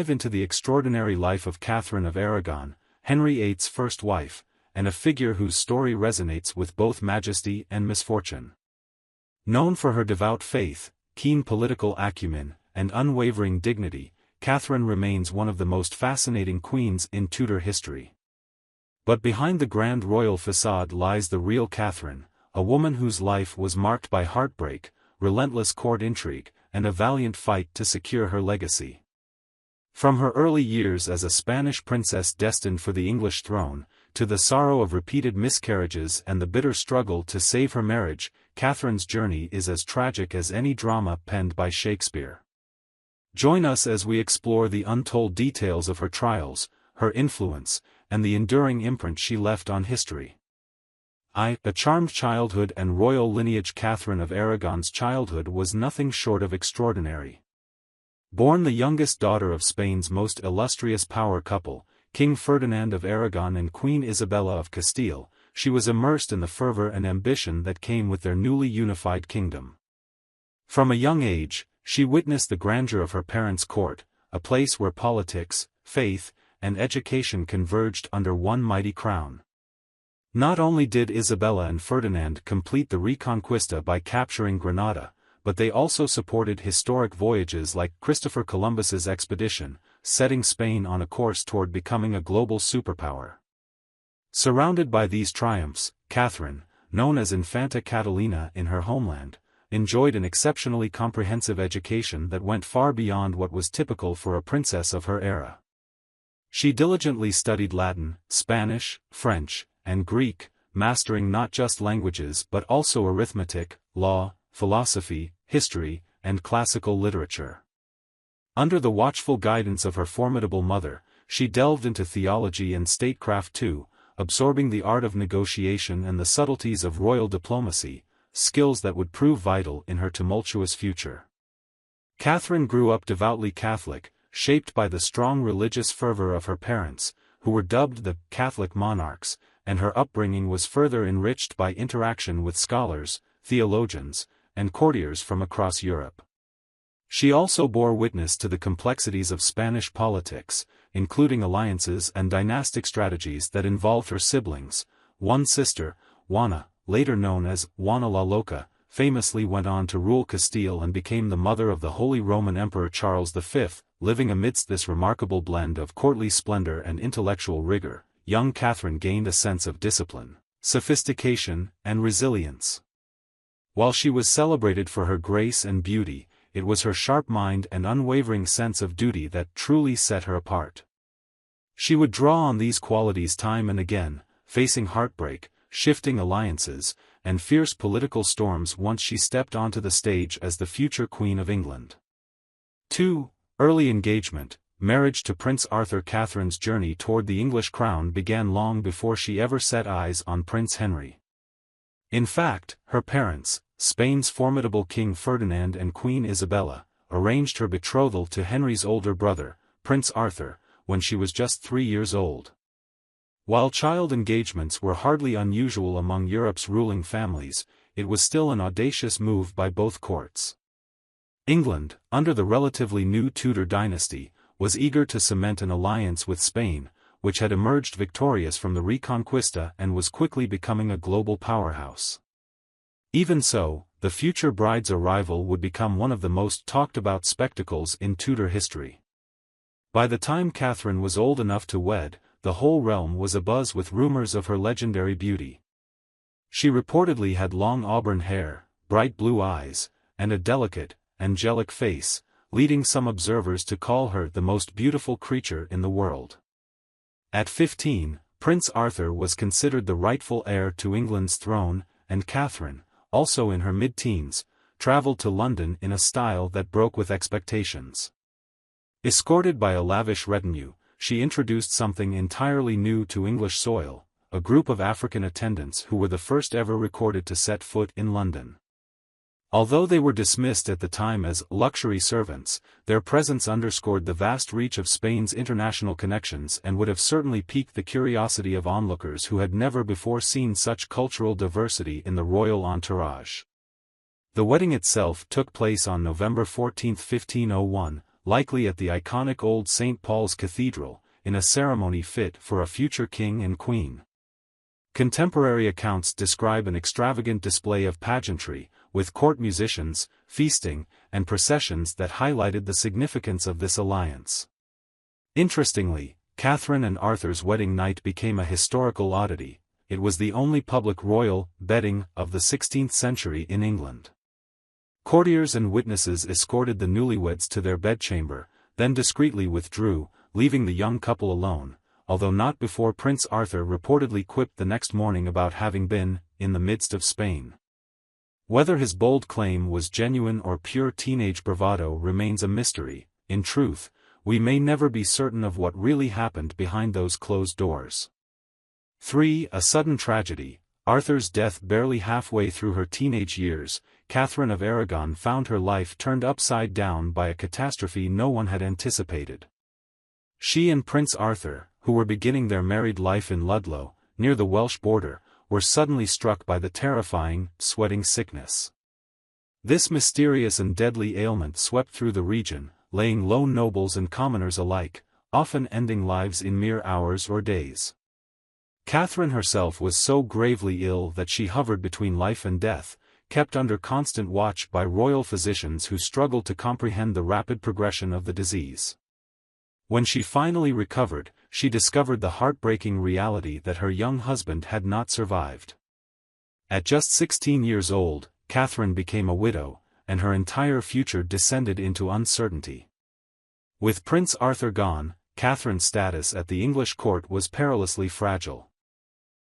dive into the extraordinary life of Catherine of Aragon, Henry VIII's first wife, and a figure whose story resonates with both majesty and misfortune. Known for her devout faith, keen political acumen, and unwavering dignity, Catherine remains one of the most fascinating queens in Tudor history. But behind the grand royal facade lies the real Catherine, a woman whose life was marked by heartbreak, relentless court intrigue, and a valiant fight to secure her legacy. From her early years as a Spanish princess destined for the English throne, to the sorrow of repeated miscarriages and the bitter struggle to save her marriage, Catherine's journey is as tragic as any drama penned by Shakespeare. Join us as we explore the untold details of her trials, her influence, and the enduring imprint she left on history. A charmed childhood and royal lineage. Catherine of Aragon's childhood was nothing short of extraordinary. Born the youngest daughter of Spain's most illustrious power couple, King Ferdinand of Aragon and Queen Isabella of Castile, she was immersed in the fervor and ambition that came with their newly unified kingdom. From a young age, she witnessed the grandeur of her parents' court, a place where politics, faith, and education converged under one mighty crown. Not only did Isabella and Ferdinand complete the Reconquista by capturing Granada, but they also supported historic voyages like Christopher Columbus's expedition, setting Spain on a course toward becoming a global superpower. Surrounded by these triumphs, Catherine, known as Infanta Catalina in her homeland, enjoyed an exceptionally comprehensive education that went far beyond what was typical for a princess of her era. She diligently studied Latin, Spanish, French, and Greek, mastering not just languages but also arithmetic, law, philosophy, history, and classical literature. Under the watchful guidance of her formidable mother, she delved into theology and statecraft too, absorbing the art of negotiation and the subtleties of royal diplomacy, skills that would prove vital in her tumultuous future. Catherine grew up devoutly Catholic, shaped by the strong religious fervor of her parents, who were dubbed the Catholic monarchs, and her upbringing was further enriched by interaction with scholars, theologians, and courtiers from across Europe. She also bore witness to the complexities of Spanish politics, including alliances and dynastic strategies that involved her siblings. One sister, Juana, later known as Juana la Loca, famously went on to rule Castile and became the mother of the Holy Roman Emperor Charles V. Living amidst this remarkable blend of courtly splendor and intellectual rigor, young Catherine gained a sense of discipline, sophistication, and resilience. While she was celebrated for her grace and beauty, it was her sharp mind and unwavering sense of duty that truly set her apart. She would draw on these qualities time and again, facing heartbreak, shifting alliances, and fierce political storms once she stepped onto the stage as the future Queen of England. 2. Early engagement, marriage to Prince Arthur. Catherine's journey toward the English crown began long before she ever set eyes on Prince Henry. In fact, her parents, Spain's formidable King Ferdinand and Queen Isabella, arranged her betrothal to Henry's older brother, Prince Arthur, when she was just 3 years old. While child engagements were hardly unusual among Europe's ruling families, it was still an audacious move by both courts. England, under the relatively new Tudor dynasty, was eager to cement an alliance with Spain, which had emerged victorious from the Reconquista and was quickly becoming a global powerhouse. Even so, the future bride's arrival would become one of the most talked-about spectacles in Tudor history. By the time Catherine was old enough to wed, the whole realm was abuzz with rumors of her legendary beauty. She reportedly had long auburn hair, bright blue eyes, and a delicate, angelic face, leading some observers to call her the most beautiful creature in the world. At 15, Prince Arthur was considered the rightful heir to England's throne, and Catherine, also in her mid-teens, traveled to London in a style that broke with expectations. Escorted by a lavish retinue, she introduced something entirely new to English soil, a group of African attendants who were the first ever recorded to set foot in London. Although they were dismissed at the time as luxury servants, their presence underscored the vast reach of Spain's international connections and would have certainly piqued the curiosity of onlookers who had never before seen such cultural diversity in the royal entourage. The wedding itself took place on November 14, 1501, likely at the iconic old St. Paul's Cathedral, in a ceremony fit for a future king and queen. Contemporary accounts describe an extravagant display of pageantry, with court musicians, feasting, and processions that highlighted the significance of this alliance. Interestingly, Catherine and Arthur's wedding night became a historical oddity. It was the only public royal wedding of the 16th century in England. Courtiers and witnesses escorted the newlyweds to their bedchamber, then discreetly withdrew, leaving the young couple alone, although not before Prince Arthur reportedly quipped the next morning about having been in the midst of Spain. Whether his bold claim was genuine or pure teenage bravado remains a mystery. In truth, we may never be certain of what really happened behind those closed doors. 3. A sudden tragedy. Arthur's death. Barely halfway through her teenage years, Catherine of Aragon found her life turned upside down by a catastrophe no one had anticipated. She and Prince Arthur, who were beginning their married life in Ludlow, near the Welsh border, were suddenly struck by the terrifying, sweating sickness. This mysterious and deadly ailment swept through the region, laying low nobles and commoners alike, often ending lives in mere hours or days. Catherine herself was so gravely ill that she hovered between life and death, kept under constant watch by royal physicians who struggled to comprehend the rapid progression of the disease. When she finally recovered, she discovered the heartbreaking reality that her young husband had not survived. At just 16 years old, Catherine became a widow, and her entire future descended into uncertainty. With Prince Arthur gone, Catherine's status at the English court was perilously fragile.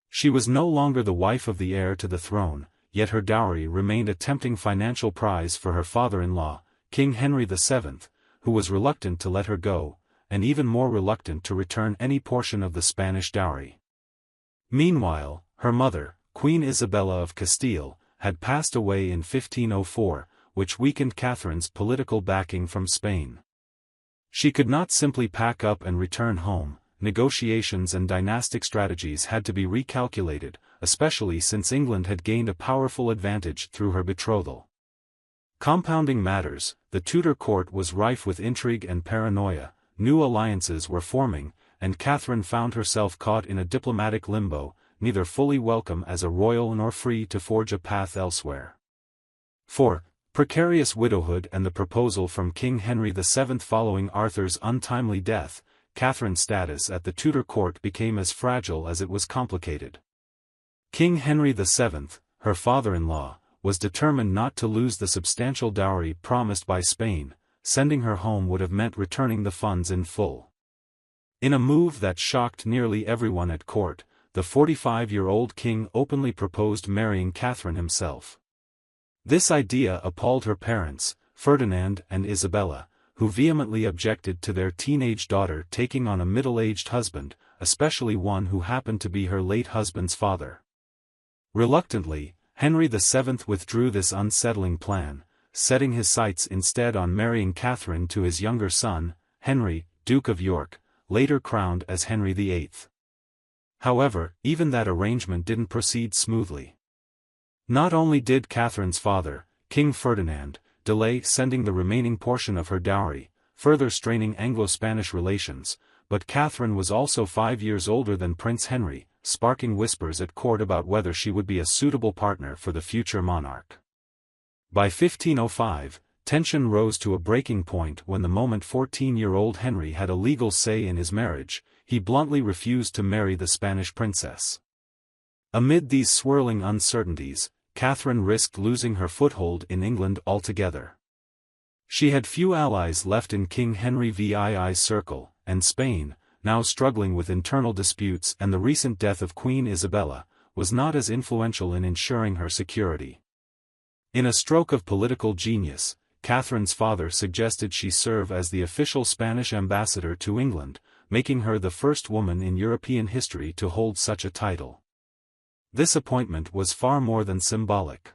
She was no longer the wife of the heir to the throne, yet her dowry remained a tempting financial prize for her father-in-law, King Henry VII, who was reluctant to let her go, and even more reluctant to return any portion of the Spanish dowry. Meanwhile, her mother, Queen Isabella of Castile, had passed away in 1504, which weakened Catherine's political backing from Spain. She could not simply pack up and return home. Negotiations and dynastic strategies had to be recalculated, especially since England had gained a powerful advantage through her betrothal. Compounding matters, the Tudor court was rife with intrigue and paranoia, new alliances were forming, and Catherine found herself caught in a diplomatic limbo, neither fully welcome as a royal nor free to forge a path elsewhere. 4. Precarious widowhood and the proposal from King Henry VII. Following Arthur's untimely death, Catherine's status at the Tudor court became as fragile as it was complicated. King Henry VII, her father-in-law, was determined not to lose the substantial dowry promised by Spain. Sending her home would have meant returning the funds in full. In a move that shocked nearly everyone at court, the 45-year-old king openly proposed marrying Catherine himself. This idea appalled her parents, Ferdinand and Isabella, who vehemently objected to their teenage daughter taking on a middle-aged husband, especially one who happened to be her late husband's father. Reluctantly, Henry VII withdrew this unsettling plan, setting his sights instead on marrying Catherine to his younger son, Henry, Duke of York, later crowned as Henry VIII. However, even that arrangement didn't proceed smoothly. Not only did Catherine's father, King Ferdinand, delay sending the remaining portion of her dowry, further straining Anglo-Spanish relations, but Catherine was also 5 years older than Prince Henry, sparking whispers at court about whether she would be a suitable partner for the future monarch. By 1505, tension rose to a breaking point when the moment 14-year-old Henry had a legal say in his marriage. He bluntly refused to marry the Spanish princess. Amid these swirling uncertainties, Catherine risked losing her foothold in England altogether. She had few allies left in King Henry VII's circle, and Spain, now struggling with internal disputes and the recent death of Queen Isabella, was not as influential in ensuring her security. In a stroke of political genius, Catherine's father suggested she serve as the official Spanish ambassador to England, making her the first woman in European history to hold such a title. This appointment was far more than symbolic.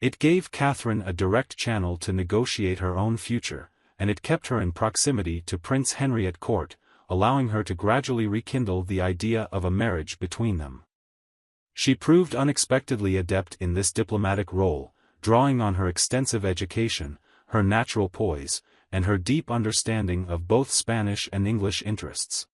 It gave Catherine a direct channel to negotiate her own future, and it kept her in proximity to Prince Henry at court, allowing her to gradually rekindle the idea of a marriage between them. She proved unexpectedly adept in this diplomatic role, drawing on her extensive education, her natural poise, and her deep understanding of both Spanish and English interests.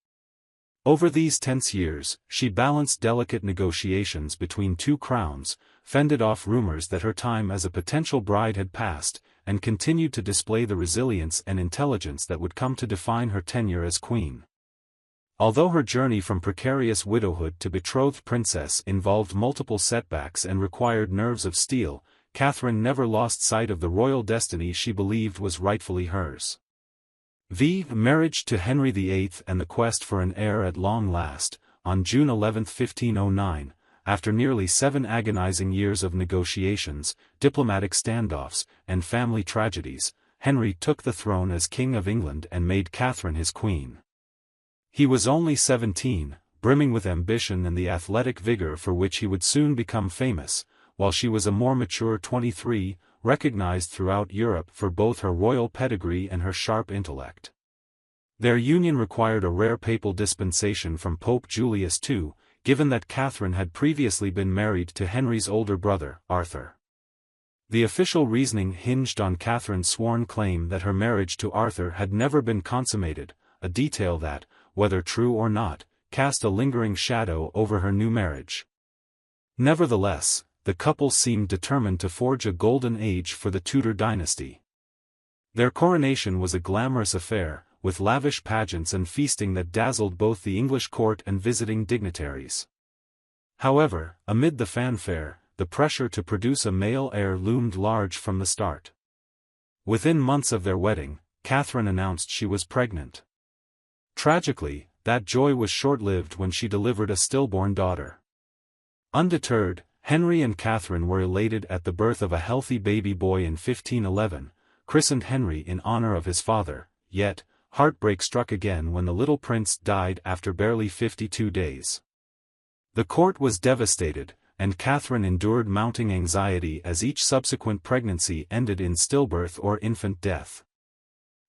Over these tense years, she balanced delicate negotiations between two crowns, fended off rumors that her time as a potential bride had passed, and continued to display the resilience and intelligence that would come to define her tenure as queen. Although her journey from precarious widowhood to betrothed princess involved multiple setbacks and required nerves of steel, Catherine never lost sight of the royal destiny she believed was rightfully hers. The marriage to Henry VIII and the quest for an heir at long last. On June 11, 1509, after nearly 7 agonizing years of negotiations, diplomatic standoffs, and family tragedies, Henry took the throne as King of England and made Catherine his queen. He was only 17, brimming with ambition and the athletic vigor for which he would soon become famous, while she was a more mature 23, recognized throughout Europe for both her royal pedigree and her sharp intellect. Their union required a rare papal dispensation from Pope Julius II, given that Catherine had previously been married to Henry's older brother, Arthur. The official reasoning hinged on Catherine's sworn claim that her marriage to Arthur had never been consummated, a detail that, whether true or not, cast a lingering shadow over her new marriage. Nevertheless, the couple seemed determined to forge a golden age for the Tudor dynasty. Their coronation was a glamorous affair, with lavish pageants and feasting that dazzled both the English court and visiting dignitaries. However, amid the fanfare, the pressure to produce a male heir loomed large from the start. Within months of their wedding, Catherine announced she was pregnant. Tragically, that joy was short-lived when she delivered a stillborn daughter. Undeterred, Henry and Catherine were elated at the birth of a healthy baby boy in 1511, christened Henry in honor of his father, yet, heartbreak struck again when the little prince died after barely 52 days. The court was devastated, and Catherine endured mounting anxiety as each subsequent pregnancy ended in stillbirth or infant death.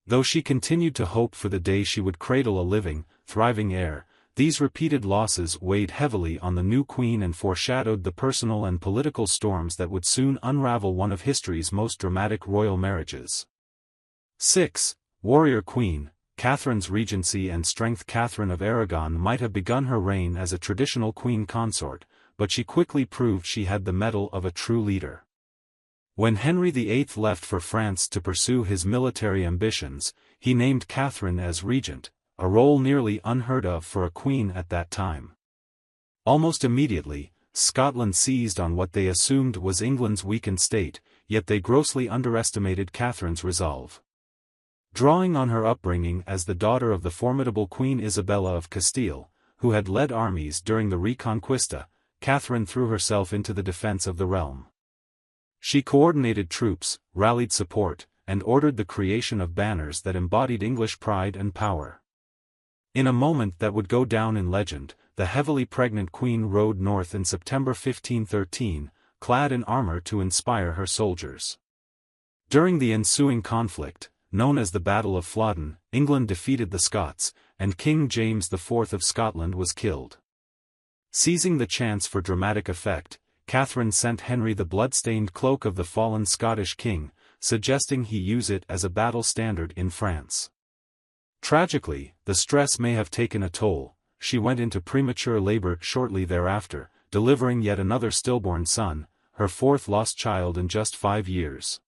Though she continued to hope for the day she would cradle a living, thriving heir, these repeated losses weighed heavily on the new queen and foreshadowed the personal and political storms that would soon unravel one of history's most dramatic royal marriages. 6. Warrior Queen. Catherine's regency and strength. Catherine of Aragon might have begun her reign as a traditional queen consort, but she quickly proved she had the mettle of a true leader. When Henry VIII left for France to pursue his military ambitions, he named Catherine as regent, a role nearly unheard of for a queen at that time. Almost immediately, Scotland seized on what they assumed was England's weakened state, yet they grossly underestimated Catherine's resolve. Drawing on her upbringing as the daughter of the formidable Queen Isabella of Castile, who had led armies during the Reconquista, Catherine threw herself into the defense of the realm. She coordinated troops, rallied support, and ordered the creation of banners that embodied English pride and power. In a moment that would go down in legend, the heavily pregnant queen rode north in September 1513, clad in armor to inspire her soldiers. During the ensuing conflict, known as the Battle of Flodden, England defeated the Scots, and King James IV of Scotland was killed. Seizing the chance for dramatic effect, Catherine sent Henry the blood-stained cloak of the fallen Scottish king, suggesting he use it as a battle standard in France. Tragically, the stress may have taken a toll. She went into premature labor shortly thereafter, delivering yet another stillborn son, her fourth lost child in just 5 years.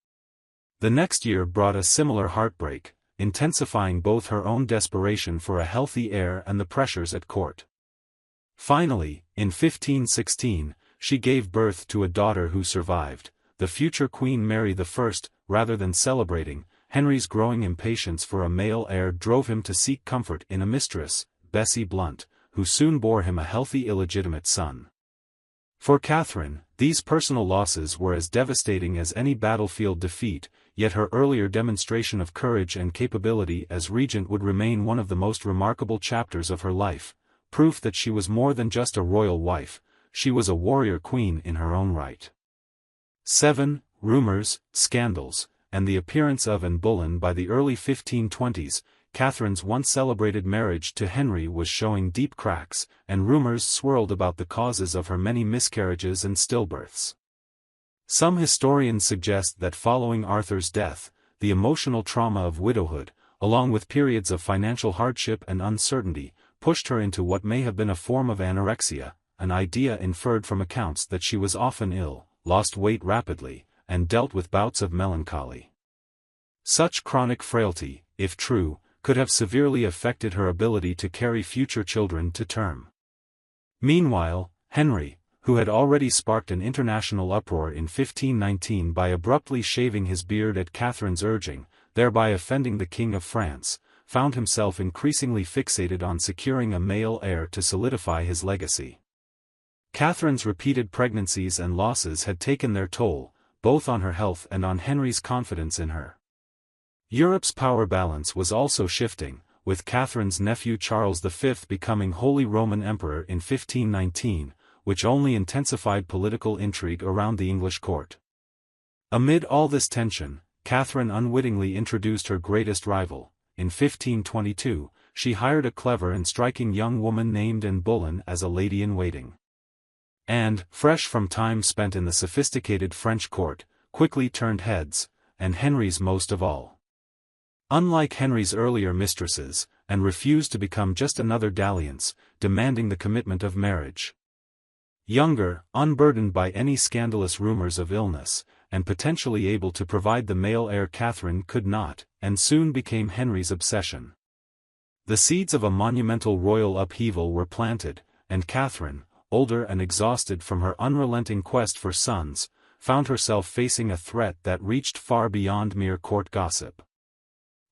The next year brought a similar heartbreak, intensifying both her own desperation for a healthy heir and the pressures at court. Finally, in 1516, she gave birth to a daughter who survived, the future Queen Mary I. Rather than celebrating, Henry's growing impatience for a male heir drove him to seek comfort in a mistress, Bessie Blount, who soon bore him a healthy illegitimate son. For Catherine, these personal losses were as devastating as any battlefield defeat, yet her earlier demonstration of courage and capability as regent would remain one of the most remarkable chapters of her life, proof that she was more than just a royal wife, she was a warrior queen in her own right. 7. Rumors, scandals, and the appearance of Anne Boleyn. By the early 1520s, Catherine's once celebrated marriage to Henry was showing deep cracks, and rumors swirled about the causes of her many miscarriages and stillbirths. Some historians suggest that following Arthur's death, the emotional trauma of widowhood, along with periods of financial hardship and uncertainty, pushed her into what may have been a form of anorexia, an idea inferred from accounts that she was often ill, lost weight rapidly, and dealt with bouts of melancholy. Such chronic frailty, if true, could have severely affected her ability to carry future children to term. Meanwhile, Henry, who had already sparked an international uproar in 1519 by abruptly shaving his beard at Catherine's urging, thereby offending the King of France, found himself increasingly fixated on securing a male heir to solidify his legacy. Catherine's repeated pregnancies and losses had taken their toll, both on her health and on Henry's confidence in her. Europe's power balance was also shifting, with Catherine's nephew Charles V becoming Holy Roman Emperor in 1519, which only intensified political intrigue around the English court. Amid all this tension, Catherine unwittingly introduced her greatest rival. In 1522, she hired a clever and striking young woman named Anne Boleyn as a lady-in-waiting. And, fresh from time spent in the sophisticated French court, quickly turned heads, and Henry's most of all. Unlike Henry's earlier mistresses, Anne refused to become just another dalliance, demanding the commitment of marriage. Younger, unburdened by any scandalous rumors of illness, and potentially able to provide the male heir Catherine could not, and soon became Henry's obsession. The seeds of a monumental royal upheaval were planted, and Catherine, older and exhausted from her unrelenting quest for sons, found herself facing a threat that reached far beyond mere court gossip.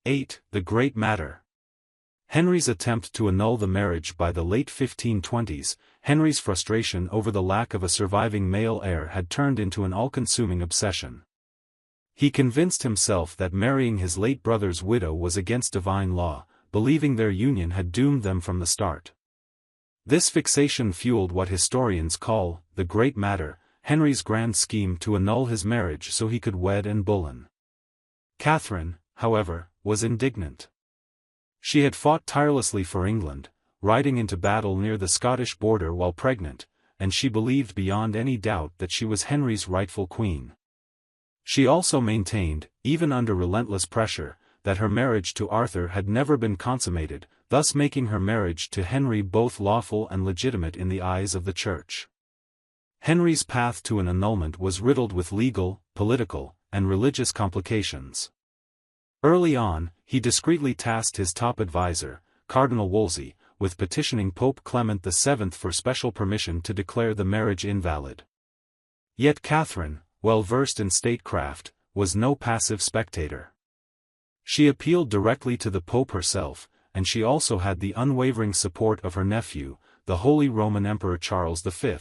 8. The Great Matter. Henry's attempt to annul the marriage by the late 1520s, Henry's frustration over the lack of a surviving male heir had turned into an all-consuming obsession. He convinced himself that marrying his late brother's widow was against divine law, believing their union had doomed them from the start. This fixation fueled what historians call, the Great Matter, Henry's grand scheme to annul his marriage so he could wed Anne Boleyn. Catherine, however, was indignant. She had fought tirelessly for England, riding into battle near the Scottish border while pregnant, and she believed beyond any doubt that she was Henry's rightful queen. She also maintained, even under relentless pressure, that her marriage to Arthur had never been consummated, thus making her marriage to Henry both lawful and legitimate in the eyes of the Church. Henry's path to an annulment was riddled with legal, political, and religious complications. Early on, he discreetly tasked his top advisor, Cardinal Wolsey, with petitioning Pope Clement VII for special permission to declare the marriage invalid. Yet Catherine, well versed in statecraft, was no passive spectator. She appealed directly to the Pope herself, and she also had the unwavering support of her nephew, the Holy Roman Emperor Charles V.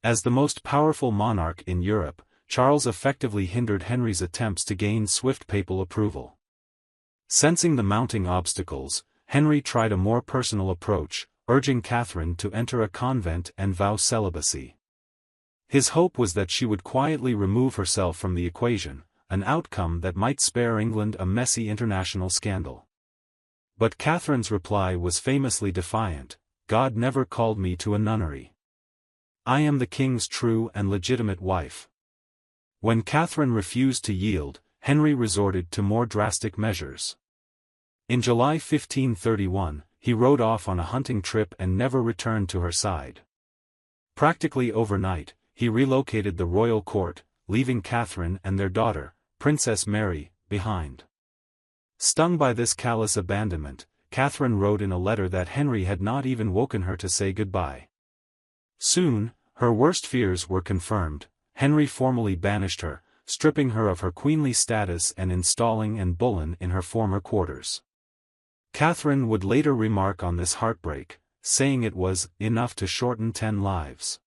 As the most powerful monarch in Europe, Charles effectively hindered Henry's attempts to gain swift papal approval. Sensing the mounting obstacles, Henry tried a more personal approach, urging Catherine to enter a convent and vow celibacy. His hope was that she would quietly remove herself from the equation, an outcome that might spare England a messy international scandal. But Catherine's reply was famously defiant: "God never called me to a nunnery. I am the king's true and legitimate wife." When Catherine refused to yield, Henry resorted to more drastic measures. In July 1531, he rode off on a hunting trip and never returned to her side. Practically overnight, he relocated the royal court, leaving Catherine and their daughter, Princess Mary, behind. Stung by this callous abandonment, Catherine wrote in a letter that Henry had not even woken her to say goodbye. Soon, her worst fears were confirmed. Henry formally banished her, stripping her of her queenly status and installing Anne Boleyn in her former quarters. Catherine would later remark on this heartbreak, saying it was enough to shorten 10 lives.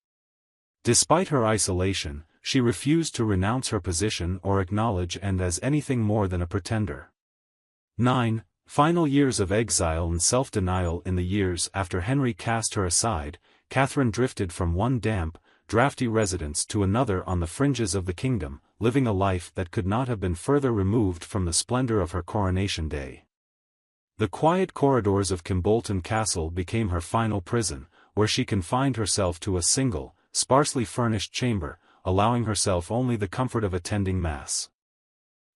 Despite her isolation, she refused to renounce her position or acknowledge Anne as anything more than a pretender. 9. Final years of exile and self-denial. In the years after Henry cast her aside, Catherine drifted from one damp, drafty residence to another on the fringes of the kingdom, living a life that could not have been further removed from the splendor of her coronation day. The quiet corridors of Kimbolton Castle became her final prison, where she confined herself to a single, sparsely furnished chamber, allowing herself only the comfort of attending Mass.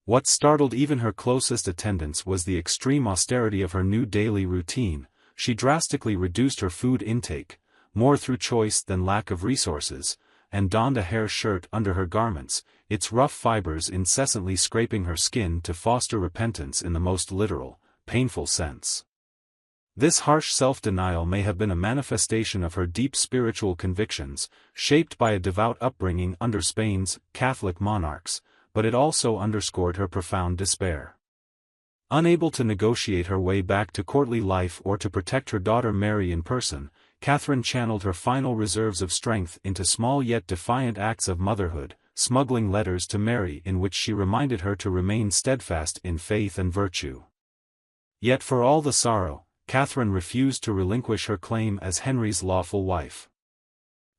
What startled even her closest attendants was the extreme austerity of her new daily routine. She drastically reduced her food intake, more through choice than lack of resources, and donned a hair shirt under her garments, its rough fibers incessantly scraping her skin to foster repentance in the most literal, painful sense. This harsh self-denial may have been a manifestation of her deep spiritual convictions, shaped by a devout upbringing under Spain's Catholic monarchs, but it also underscored her profound despair. Unable to negotiate her way back to courtly life or to protect her daughter Mary in person, Catherine channeled her final reserves of strength into small yet defiant acts of motherhood, smuggling letters to Mary in which she reminded her to remain steadfast in faith and virtue. Yet for all the sorrow, Catherine refused to relinquish her claim as Henry's lawful wife.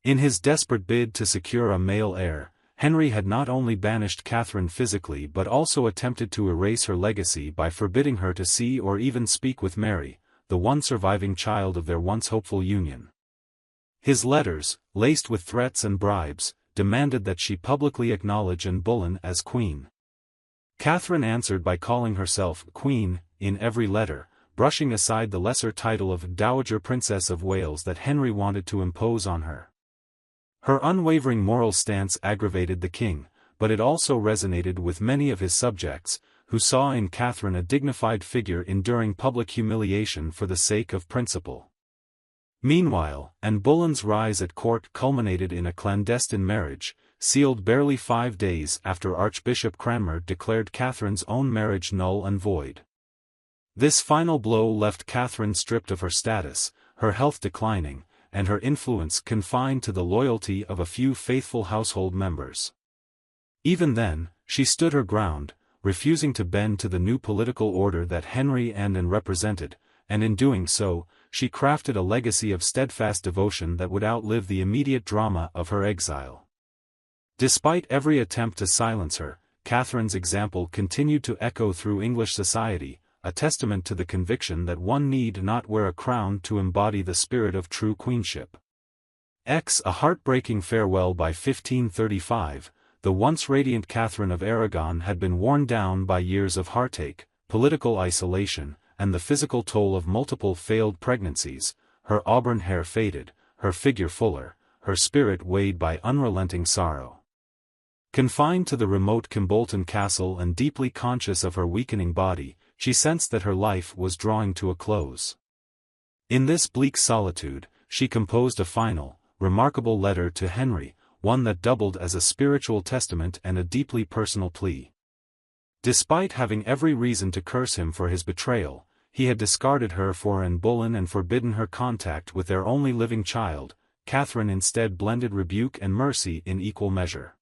In his desperate bid to secure a male heir, Henry had not only banished Catherine physically but also attempted to erase her legacy by forbidding her to see or even speak with Mary, the one surviving child of their once hopeful union. His letters, laced with threats and bribes, demanded that she publicly acknowledge Anne Boleyn as queen. Catherine answered by calling herself queen in every letter, brushing aside the lesser title of Dowager Princess of Wales that Henry wanted to impose on her. Her unwavering moral stance aggravated the king, but it also resonated with many of his subjects, who saw in Catherine a dignified figure enduring public humiliation for the sake of principle. Meanwhile, Anne Boleyn's rise at court culminated in a clandestine marriage, sealed barely 5 days after Archbishop Cranmer declared Catherine's own marriage null and void. This final blow left Catherine stripped of her status, her health declining, and her influence confined to the loyalty of a few faithful household members. Even then, she stood her ground, refusing to bend to the new political order that Henry and Anne represented, and in doing so, she crafted a legacy of steadfast devotion that would outlive the immediate drama of her exile. Despite every attempt to silence her, Catherine's example continued to echo through English society, a testament to the conviction that one need not wear a crown to embody the spirit of true queenship. A heartbreaking farewell. By 1535, the once radiant Catherine of Aragon had been worn down by years of heartache, political isolation, and the physical toll of multiple failed pregnancies. Her auburn hair faded, her figure fuller, her spirit weighed by unrelenting sorrow. Confined to the remote Kimbolton castle and deeply conscious of her weakening body, she sensed that her life was drawing to a close. In this bleak solitude, she composed a final, remarkable letter to Henry, one that doubled as a spiritual testament and a deeply personal plea. Despite having every reason to curse him for his betrayal, he had discarded her for Anne Boleyn and forbidden her contact with their only living child. Catherine instead blended rebuke and mercy in equal measure.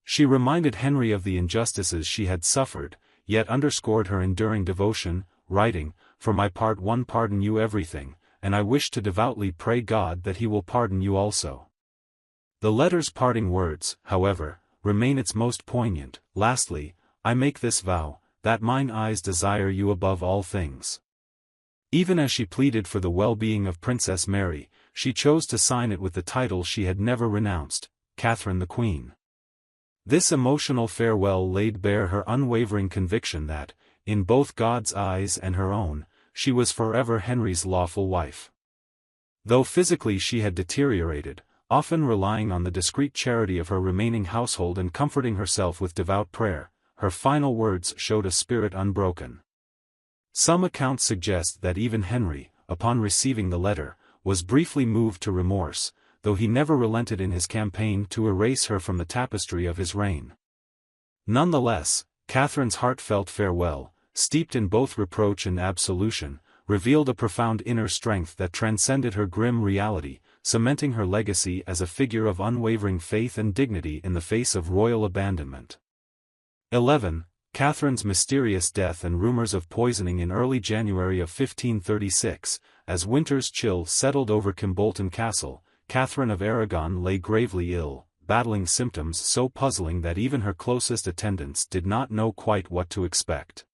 She reminded Henry of the injustices she had suffered, yet underscored her enduring devotion, writing, "For my part, one pardon you everything, and I wish to devoutly pray God that he will pardon you also." The letter's parting words, however, remain its most poignant. "Lastly, I make this vow, that mine eyes desire you above all things." Even as she pleaded for the well-being of Princess Mary, she chose to sign it with the title she had never renounced, Catherine the Queen. This emotional farewell laid bare her unwavering conviction that, in both God's eyes and her own, she was forever Henry's lawful wife. Though physically she had deteriorated, often relying on the discreet charity of her remaining household and comforting herself with devout prayer, her final words showed a spirit unbroken. Some accounts suggest that even Henry, upon receiving the letter, was briefly moved to remorse, though he never relented in his campaign to erase her from the tapestry of his reign. Nonetheless, Catherine's heartfelt farewell, steeped in both reproach and absolution, revealed a profound inner strength that transcended her grim reality, cementing her legacy as a figure of unwavering faith and dignity in the face of royal abandonment. 11. Catherine's mysterious death and rumors of poisoning. In early January of 1536, as winter's chill settled over Kimbolton Castle, Catherine of Aragon lay gravely ill, battling symptoms so puzzling that even her closest attendants did not know quite what to expect.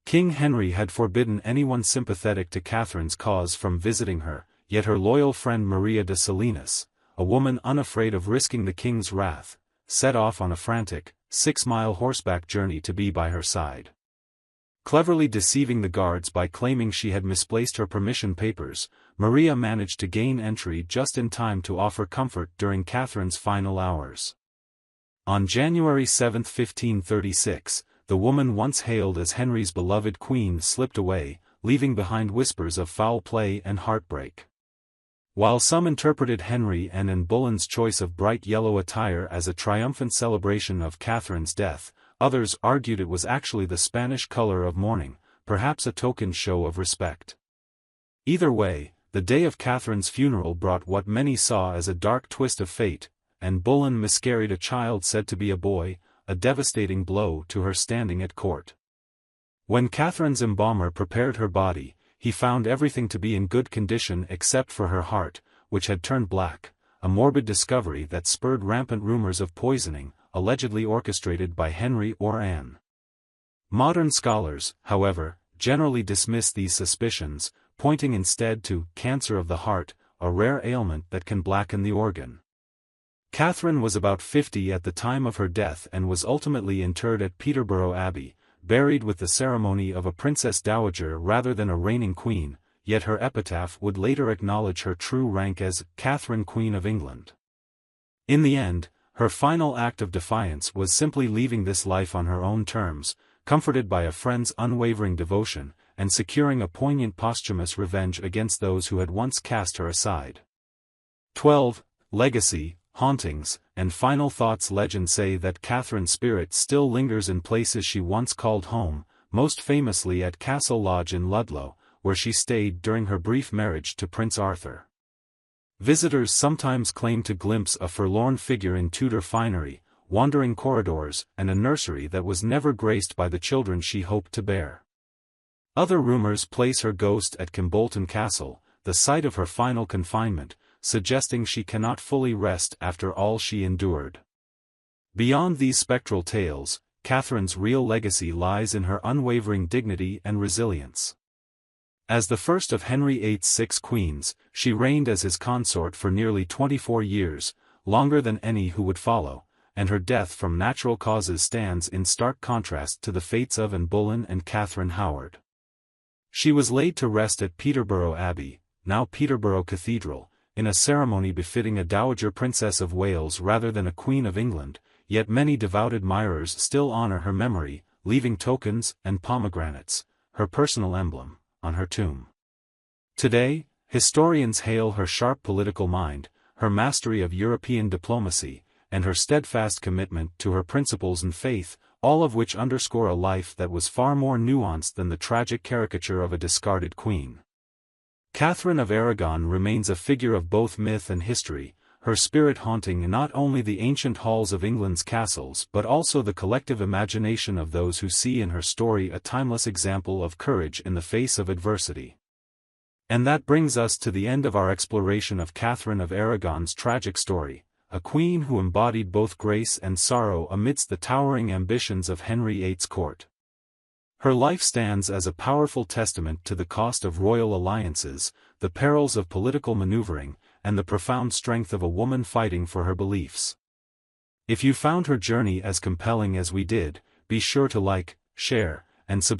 King Henry had forbidden anyone sympathetic to Catherine's cause from visiting her, yet her loyal friend Maria de Salinas, a woman unafraid of risking the king's wrath, set off on a frantic, 6-mile horseback journey to be by her side. Cleverly deceiving the guards by claiming she had misplaced her permission papers, Maria managed to gain entry just in time to offer comfort during Catherine's final hours. On January 7, 1536, the woman once hailed as Henry's beloved queen slipped away, leaving behind whispers of foul play and heartbreak. While some interpreted Henry and Anne Boleyn's choice of bright yellow attire as a triumphant celebration of Catherine's death, others argued it was actually the Spanish color of mourning, perhaps a token show of respect. Either way, the day of Catherine's funeral brought what many saw as a dark twist of fate. Anne Boleyn miscarried a child said to be a boy, a devastating blow to her standing at court. When Catherine's embalmer prepared her body, he found everything to be in good condition except for her heart, which had turned black, a morbid discovery that spurred rampant rumors of poisoning, allegedly orchestrated by Henry or Anne. Modern scholars, however, generally dismiss these suspicions, pointing instead to cancer of the heart, a rare ailment that can blacken the organ. Catherine was about 50 at the time of her death and was ultimately interred at Peterborough Abbey, buried with the ceremony of a princess dowager rather than a reigning queen, yet her epitaph would later acknowledge her true rank as Catherine Queen of England. In the end, her final act of defiance was simply leaving this life on her own terms, comforted by a friend's unwavering devotion, and securing a poignant posthumous revenge against those who had once cast her aside. 12. Legacy, hauntings, and final thoughts. Legends say that Catherine's spirit still lingers in places she once called home, most famously at Castle Lodge in Ludlow, where she stayed during her brief marriage to Prince Arthur. Visitors sometimes claim to glimpse a forlorn figure in Tudor finery, wandering corridors, and a nursery that was never graced by the children she hoped to bear. Other rumors place her ghost at Kimbolton Castle, the site of her final confinement, suggesting she cannot fully rest after all she endured. Beyond these spectral tales, Catherine's real legacy lies in her unwavering dignity and resilience. As the first of Henry VIII's 6 queens, she reigned as his consort for nearly 24 years, longer than any who would follow, and her death from natural causes stands in stark contrast to the fates of Anne Boleyn and Catherine Howard. She was laid to rest at Peterborough Abbey, now Peterborough Cathedral, in a ceremony befitting a Dowager Princess of Wales rather than a Queen of England, yet many devout admirers still honor her memory, leaving tokens and pomegranates, her personal emblem, on her tomb. Today, historians hail her sharp political mind, her mastery of European diplomacy, and her steadfast commitment to her principles and faith, all of which underscore a life that was far more nuanced than the tragic caricature of a discarded queen. Catherine of Aragon remains a figure of both myth and history, her spirit haunting not only the ancient halls of England's castles but also the collective imagination of those who see in her story a timeless example of courage in the face of adversity. And that brings us to the end of our exploration of Catherine of Aragon's tragic story, a queen who embodied both grace and sorrow amidst the towering ambitions of Henry VIII's court. Her life stands as a powerful testament to the cost of royal alliances, the perils of political maneuvering, and the profound strength of a woman fighting for her beliefs. If you found her journey as compelling as we did, be sure to like, share, and subscribe.